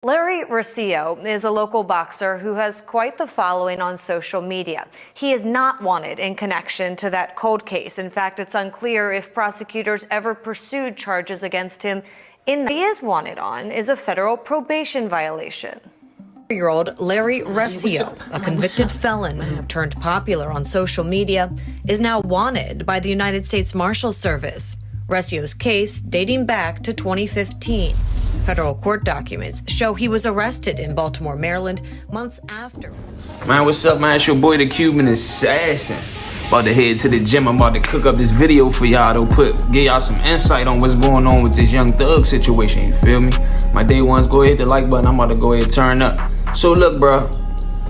Larry Rocio is a local boxer who has quite the following on social media. He is not wanted in connection to that cold case. In fact, it's unclear if prosecutors ever pursued charges against him. He is wanted on is a federal probation violation. Year-old Larry Rocio, a convicted felon who turned popular on social media, is now wanted by the United States Marshals Service. Rocio's case dating back to 2015. Federal court documents show he was arrested in Baltimore, Maryland, months after. Man, what's up, man? It's your boy, the Cuban Assassin. About to head to the gym. I'm about to cook up this video for y'all to give y'all some insight on what's going on with this Young Thug situation, you feel me? My day ones, go ahead, hit the like button. I'm about to go ahead and turn up. So look, bro,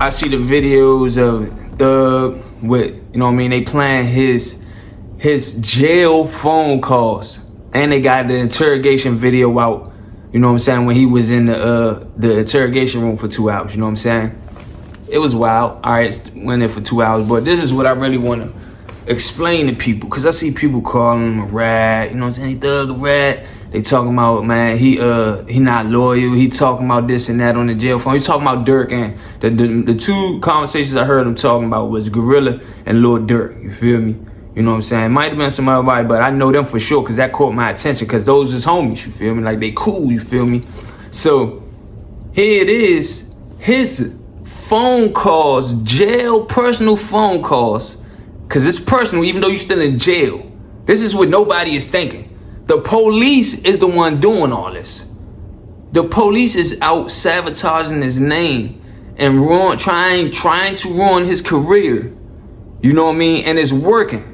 I see the videos of Thug with, you know what I mean, they playing his jail phone calls. And they got the interrogation video out, you know what I'm saying, when he was in the interrogation room for 2 hours, you know what I'm saying? It was wild. All right, went in for 2 hours, but this is what I really want to explain to people, because I see people calling him a rat, you know what I'm saying, Thug a rat. They talking about, man, he not loyal. He talking about this and that on the jail phone. He talking about Durk, and the two conversations I heard him talking about was Gorilla and Lil Durk. You feel me? You know what I'm saying? Might have been some other body, but I know them for sure because that caught my attention, because those is homies. You feel me? Like, they cool. You feel me? So here it is. His phone calls, jail personal phone calls, because it's personal even though you're still in jail. This is what nobody is thinking. The police is the one doing all this. The police is out sabotaging his name and trying to ruin his career. You know what I mean? And it's working.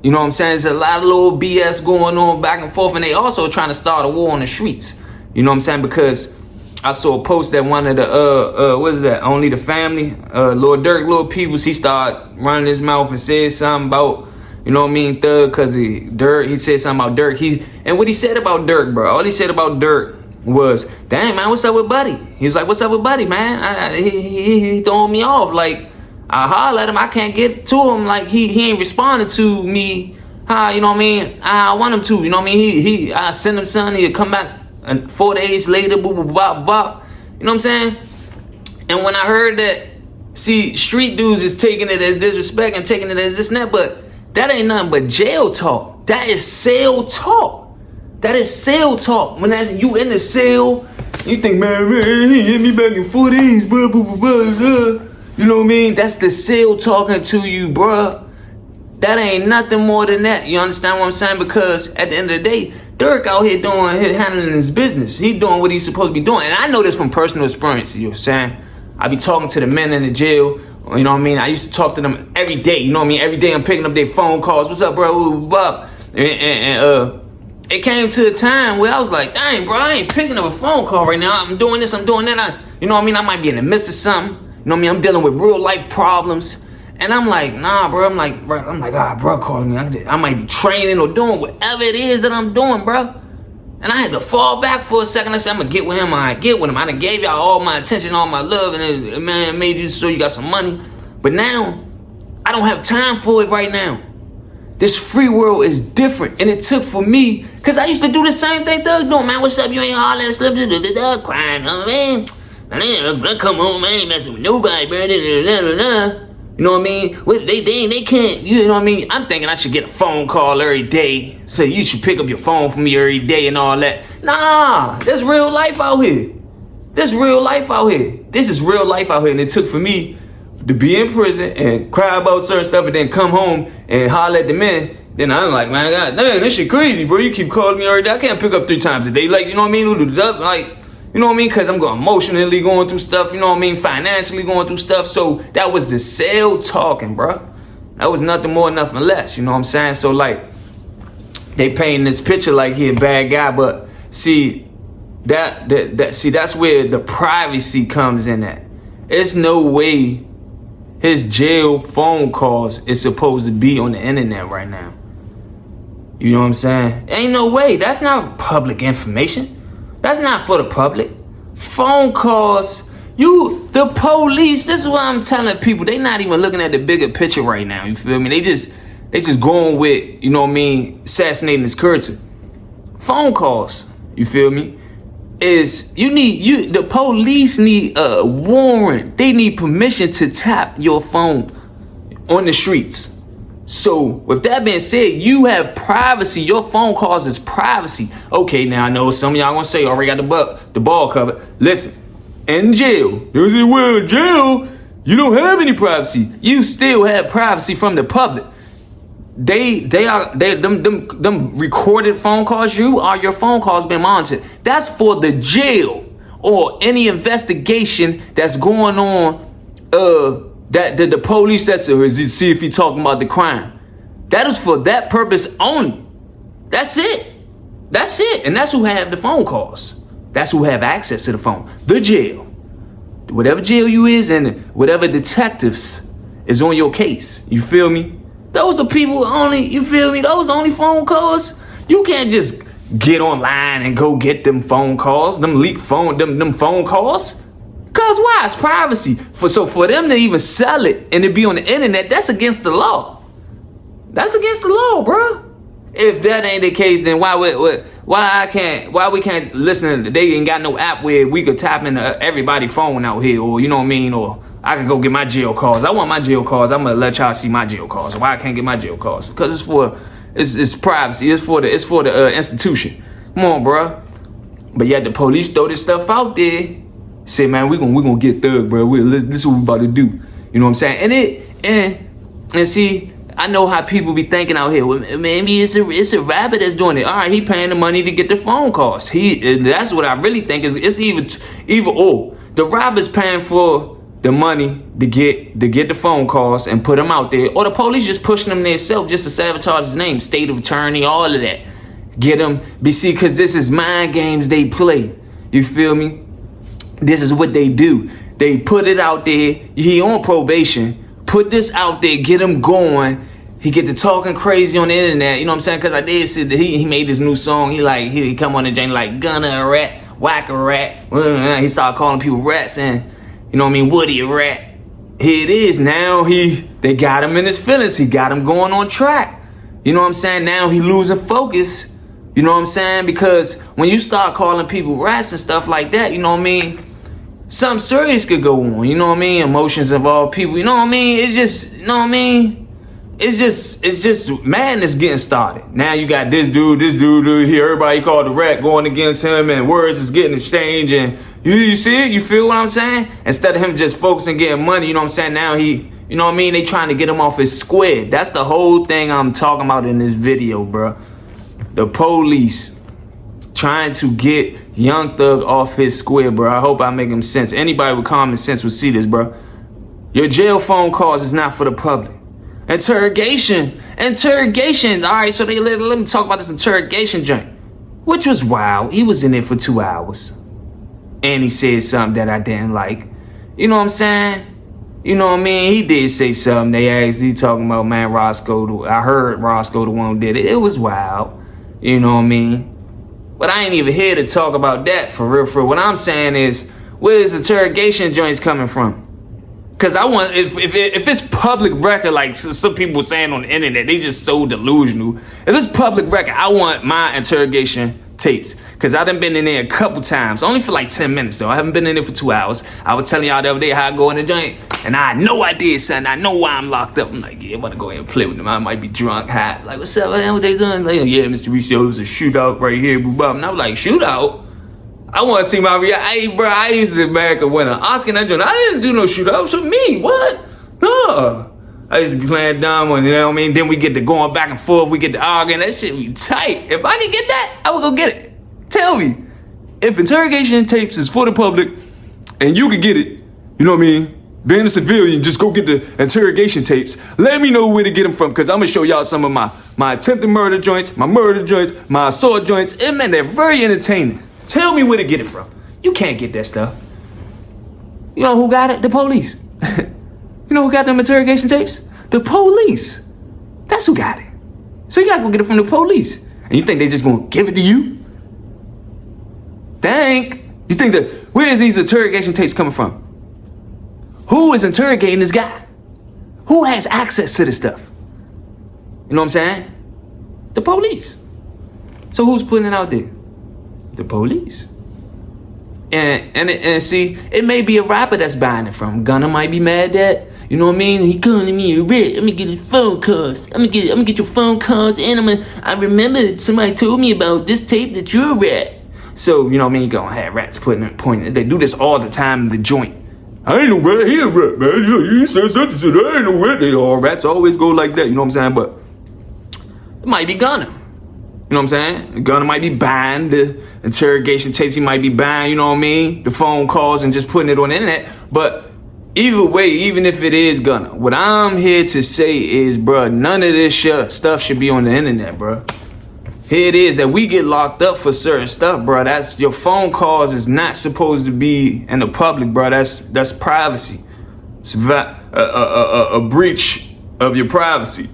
You know what I'm saying? There's a lot of little BS going on back and forth, and they also trying to start a war on the streets. You know what I'm saying? Because I saw a post that one of the what is that? Only the Family, Lil Durk, Lil Peoples, he started running his mouth and said something about, you know what I mean, Thug, because he said something about Durk. And what he said about Durk, bro, all he said about Durk was, dang, man, what's up with Buddy? He was like, what's up with Buddy, man? He throwing me off. Like, I holler at him, I can't get to him. Like, he ain't responding to me how, you know what I mean, I want him to. You know what I mean? I send him something, he'll come back 4 days later, boop, boop, bop, bop. You know what I'm saying? And when I heard that, see, street dudes is taking it as disrespect and taking it as this and that, but that ain't nothing but jail talk. That is cell talk. That is cell talk. When you in the cell, you think, man, he hit me back in 4 days, blah, blah, blah, blah. You know what I mean? That's the cell talking to you, bruh. That ain't nothing more than that. You understand what I'm saying? Because at the end of the day, Durk out here handling his business. He doing what he's supposed to be doing. And I know this from personal experience, you know what I'm saying? I be talking to the men in the jail. You know what I mean? I used to talk to them every day. You know what I mean? Every day I'm picking up their phone calls. What's up, bro? And it came to a time where I was like, dang, bro, I ain't picking up a phone call right now. I'm doing this, I'm doing that. You know what I mean? I might be in the midst of something. You know what I mean? I'm dealing with real life problems. And I'm like, nah, bro. I'm like, bro, calling me. I might be training or doing whatever it is that I'm doing, bro. And I had to fall back for a second. I said, I'm going to get with him. I get with him. I done gave y'all all my attention, all my love, and it, man, made you so you got some money. But now, I don't have time for it right now. This free world is different. And it took for me, because I used to do the same thing Thug doing. Man, what's up? You ain't hollering, slipping, crying, man. Man, come on, man, I ain't messing with nobody, bro. You know what I mean? They can't, you know what I mean? I'm thinking I should get a phone call every day. So you should pick up your phone for me every day and all that. Nah, there's real life out here. There's real life out here. This is real life out here. And it took for me to be in prison and cry about certain stuff and then come home and holler at the men. Then I'm like, man, God damn, this shit crazy, bro. You keep calling me every day. I can't pick up 3 times a day. Like, you know what I mean? Like, you know what I mean? Because I'm emotionally going through stuff, you know what I mean? Financially going through stuff. So that was the cell talking, bro. That was nothing more, nothing less. You know what I'm saying? So, like, they painting this picture like he a bad guy. But, see, that's where the privacy comes in at. There's no way his jail phone calls is supposed to be on the internet right now. You know what I'm saying? Ain't no way. That's not public information. That's not for the public. Phone calls, the police, this is what I'm telling people. They not even looking at the bigger picture right now, you feel me? They just going with, you know what I mean, assassinating his character. Phone calls, you feel me? is the police need a warrant. They need permission to tap your phone on the streets. So with that being said, you have privacy. Your phone calls is privacy. Okay, now I know some of y'all gonna say, already got the ball covered. Listen, in jail, you say, well, in jail, you don't have any privacy. You still have privacy from the public. Them recorded phone calls, your phone calls been monitored. That's for the jail or any investigation that's going on. That the police see if he talking about the crime. That is for that purpose only. That's it. And that's who have the phone calls. That's who have access to the phone. The jail. Whatever jail you is and whatever detectives is on your case. You feel me? Those the people only, you feel me? Those only phone calls. You can't just get online and go get them phone calls, them leak phone, them phone calls. Cause why? It's privacy. So for them to even sell it and to be on the internet, that's against the law. That's against the law, bro. If that ain't the case, then why we can't listen? They ain't got no app where we could tap into everybody's phone out here, or you know what I mean, or I can go get my jail calls. I want my jail calls. I'm gonna let y'all see my jail calls. Why I can't get my jail calls? Because it's privacy. It's for the institution. Come on, bro. But yet the police throw this stuff out there. Say, man, we gonna get thug, bro. This is what we about to do. You know what I'm saying? And see, I know how people be thinking out here. Well, maybe it's a rapper that's doing it. All right, he paying the money to get the phone calls. That's what I really think is. It's either or. The rapper's paying for the money to get the phone calls and put them out there, or the police just pushing them themselves just to sabotage his name, state of attorney, all of that. Get them, because this is mind games they play. You feel me? This is what they do. They put it out there. He on probation. Put this out there. Get him going. He get to talking crazy on the internet. You know what I'm saying? Because I did see that he made this new song. He come on the joint like gunna a rat, whack a rat. He started calling people rats and you know what I mean, Woody a rat. Here it is. Now they got him in his feelings. He got him going on track. You know what I'm saying? Now he losing focus. You know what I'm saying? Because when you start calling people rats and stuff like that, you know what I mean? Something serious could go on, you know what I mean? Emotions involve people, you know what I mean? It's just, you know what I mean? It's just madness getting started. Now you got this dude here, everybody called the rat going against him and words is getting exchanged and you see it? You feel what I'm saying? Instead of him just focusing getting money, you know what I'm saying? Now you know what I mean? They trying to get him off his square. That's the whole thing I'm talking about in this video, bro. The police trying to get Young Thug off his square, bro. I hope I make him sense. Anybody with common sense will see this, bro. Your jail phone calls is not for the public. Interrogation. All right, so let me talk about this interrogation joint, which was wild. He was in there for 2 hours, and he said something that I didn't like. You know what I'm saying? You know what I mean? He did say something. He talking about, man, Roscoe. I heard Roscoe the one who did it. It was wild. You know what I mean? But I ain't even here to talk about that for real. What I'm saying is, where is interrogation joints coming from? Because I want, if it's public record, like some people saying on the internet, they just so delusional. If it's public record, I want my interrogation tapes. Because I done been in there a couple times, only for like 10 minutes though. I haven't been in there for 2 hours. I was telling y'all the other day how I go in the joint, and I know I did something. I know why I'm locked up. I'm like, yeah, I'm about to go ahead and play with them. I might be drunk, hot. Like, what's up, man? What they doing? Like, yeah, Mr. Reese, it was a shootout right here. And I was like, shootout? I want to see my reaction. Hey, bro, I used to back when an Oscar and that joint. I didn't do no shootout. So me, what? No. I used to be playing dumb one, you know what I mean? Then we get to going back and forth. We get to arguing. That shit be tight. If I can get that, I would go get it. Tell me, if interrogation tapes is for the public and you can get it, you know what I mean? Being a civilian, just go get the interrogation tapes. Let me know where to get them from, because I'm going to show y'all some of my attempted murder joints, my murder joints, my assault joints. And man, they're very entertaining. Tell me where to get it from. You can't get that stuff. You know who got it? The police. You know who got them interrogation tapes? The police. That's who got it. So you got to go get it from the police. And you think they just going to give it to you? You think that, where is these interrogation tapes coming from? Who is interrogating this guy? Who has access to this stuff? You know what I'm saying? The police. So who's putting it out there? The police. And see, it may be a rapper that's buying it from. Gunna might be mad that, you know what I mean? He calling me a rat. I'm gonna get his phone calls. I'm gonna get your phone calls, and I remember somebody told me about this tape that you're a rat. So, you know what I mean? You gonna have rats pointing. They do this all the time in the joint. I ain't no rat, he a rat, man. You said such and such, I ain't no rat. They all rats always go like that, you know what I'm saying? But it might be Gunna. You know what I'm saying? Gunna might be buying the interrogation tapes, he might be buying, you know what I mean? The phone calls and just putting it on the internet. But either way, even if it is Gunna, what I'm here to say is, bruh, none of this stuff should be on the internet, bruh. Here it is that we get locked up for certain stuff, bro. That's your phone calls is not supposed to be in the public, bro. That's privacy. It's a breach of your privacy.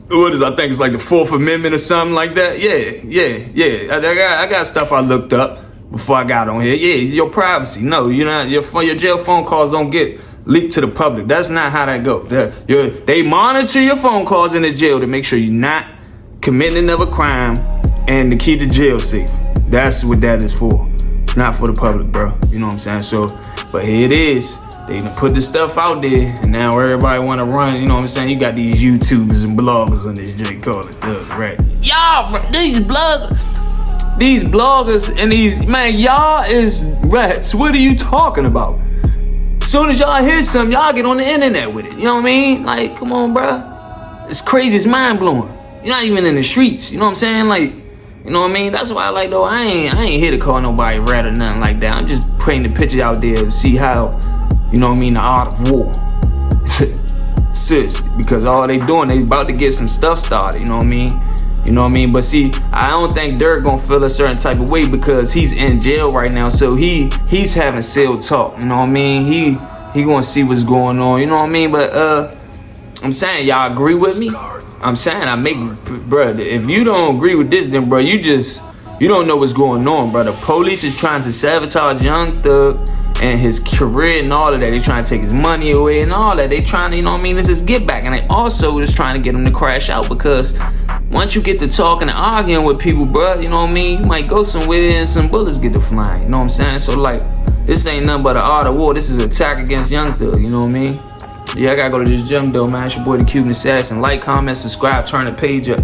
What is? I think it's like the 4th Amendment or something like that. Yeah. I got stuff I looked up before I got on here. Yeah, your privacy. No, you're not. Your jail phone calls don't get leaked to the public. That's not how that goes. They monitor your phone calls in the jail to make sure you're not committing another crime. And to keep the jail safe. That's what that is for. It's not for the public, bro. You know what I'm saying? So, but here it is. They done put this stuff out there, and now everybody want to run. You know what I'm saying? You got these YouTubers and bloggers on this J. Call it right? Y'all, these bloggers and these, man, y'all is rats. What are you talking about? As soon as y'all hear something, y'all get on the internet with it. You know what I mean? Like, come on, bro. It's crazy. It's mind blowing. You're not even in the streets. You know what I'm saying? Like, you know what I mean? That's why, like, though, I ain't here to call nobody rat or nothing like that. I'm just putting the picture out there to see how, you know what I mean, the art of war. Seriously, because all they doing, they about to get some stuff started, you know what I mean? You know what I mean? But see, I don't think Dirk gonna feel a certain type of way because he's in jail right now, so he's having sealed talk, you know what I mean? He gonna see what's going on, you know what I mean? But I'm saying, y'all agree with me? I'm saying, bruh, if you don't agree with this, then, bruh, you don't know what's going on, bruh. The police is trying to sabotage Young Thug and his career and all of that. They trying to take his money away and all that. They trying to, you know what I mean, this is get back. And they also just trying to get him to crash out because once you get to talking and arguing with people, bruh, you know what I mean, you might go somewhere and some bullets get to flying, you know what I'm saying? So, like, this ain't nothing but an art of war. This is an attack against Young Thug, you know what I mean? Yeah, I gotta go to this gym though, man. It's your boy, the Cuban Assassin. Like, comment, subscribe, turn the page up.